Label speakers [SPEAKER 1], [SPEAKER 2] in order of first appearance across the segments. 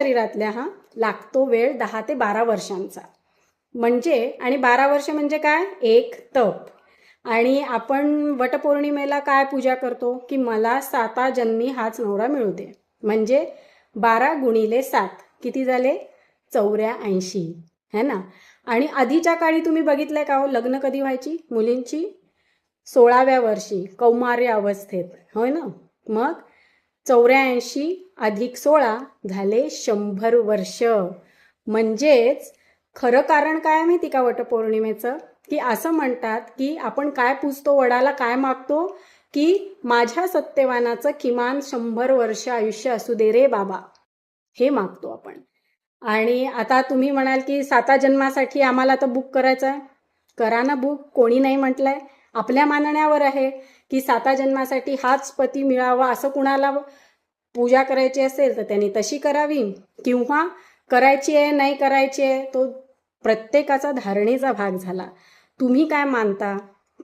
[SPEAKER 1] शरीरातल्या लागतो वेळ 10 ते 12 वर्षांचा. म्हणजे आणि 12 वर्ष म्हणजे काय, एक तप. आणि आपण वटपौर्णिमेला काय पूजा करतो की मला 7 जन्मी हाच नवरा मिळू दे. म्हणजे 12 गुणिले 7 किती झाले, 84 है ना. आणि आधीच्या काळी तुम्ही बघितलंय का हो, लग्न कधी व्हायची मुलींची, 16व्या वर्षी कौमार्य अवस्थेत, होय ना. मग 84 अधिक 16 झाले 100 वर्ष. म्हणजेच खरं कारण काय माहिती का वटपौर्णिमेचं, की असं म्हणतात की आपण काय पूजतो वडाला, काय मागतो, की माझ्या सत्यवानाचं किमान 100 वर्ष आयुष्य असू दे रे बाबा, हे मागतो आपण. आणि आता तुम्ही म्हणाल की 7 जन्मासाठी आम्हाला तर बुक करायचं आहे, करा ना बुक, कोणी नाही म्हटलंय. आपल्या मानण्यावर आहे की 7 जन्मासाठी हाच पती मिळावा, असं कुणाला पूजा करायची असेल तर त्यांनी तशी करावी, किंवा करायची आहे नाही करायची आहे तो प्रत्येकाचा धारणेचा भाग झाला. तुम्ही काय मानता,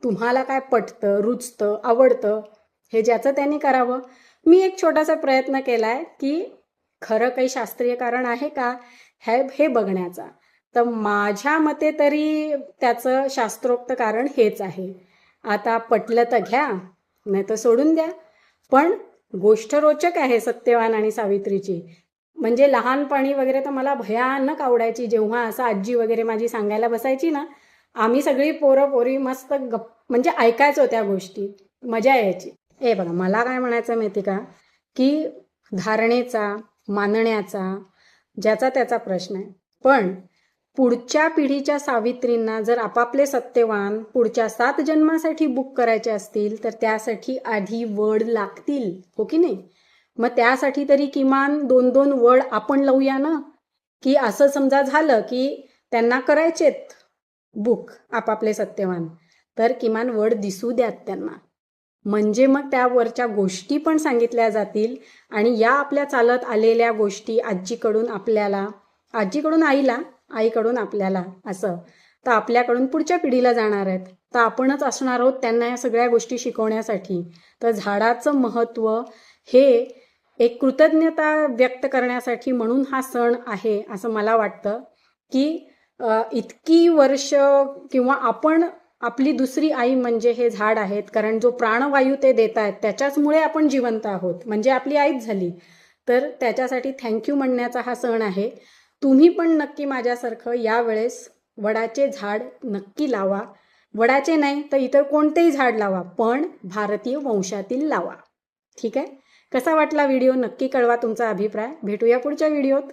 [SPEAKER 1] तुम्हाला काय पटतं, रुचतं, आवडतं, हे ज्याचं त्यांनी करावं. मी एक छोटासा प्रयत्न केलाय की खरं काही शास्त्रीय कारण आहे का हे बघण्याचा. तर माझ्या मते तरी त्याचं शास्त्रोक्त कारण हेच आहे. आता पटलं तर घ्या, नाही तर सोडून द्या. पण गोष्ट रोचक आहे सत्यवान आणि सावित्रीची. म्हणजे लहानपणी वगैरे तर मला भयानक आवडायची, जेव्हा असं आजी वगैरे माझी सांगायला बसायची ना, आम्ही सगळी पोरं पोरी मस्त म्हणजे ऐकायचो त्या गोष्टी, मजा यायची. बघा, मला काय म्हणायचं माहिती का, की धारणेचा, मानण्याचा, ज्याचा त्याचा प्रश्न आहे. पण पुढच्या पिढीच्या सावित्रींना जर आपापले सत्यवान पुढच्या 7 जन्मासाठी बुक करायचे असतील तर त्यासाठी आधी वड लागतील, हो की नाही. मग त्यासाठी तरी किमान 2-2 वड आपण लावूया ना. की असं समजा झालं की त्यांना करायचेत बुक आपापले सत्यवान, तर किमान वड दिसू द्यात त्यांना. म्हणजे मग त्यावरच्या गोष्टी पण सांगितल्या जातील. आणि या आपल्या चालत आलेल्या गोष्टी आजीकडून आपल्याला, आजीकडून आईला, आईकडून आपल्याला, असं तर आपल्याकडून पुढच्या पिढीला जाणार आहेत. तर आपणच असणार आहोत त्यांना या सगळ्या गोष्टी शिकवण्यासाठी. तर झाडाचं महत्त्व हे एक कृतज्ञता व्यक्त करण्यासाठी म्हणून हा सण आहे असं मला वाटतं. की इतकी वर्ष, किंवा आपण, आपली दुसरी आई म्हणजे हे झाड आहेत. कारण जो प्राणवायू ते देत आहेत त्याच्याचमुळे आपण जिवंत आहोत, म्हणजे आपली आईच झाली. तर त्याच्यासाठी थँक्यू म्हणण्याचा हा सण आहे. तुम्ही पण नक्की माझ्यासारखं यावेळेस वडाचे झाड नक्की लावा. वडाचे नाही तर इतर कोणतेही झाड लावा, पण भारतीय वंशातील लावा. ठीक आहे. कसा वाटला व्हिडिओ नक्की कळवा तुमचा अभिप्राय. भेटूया पुढच्या व्हिडिओत.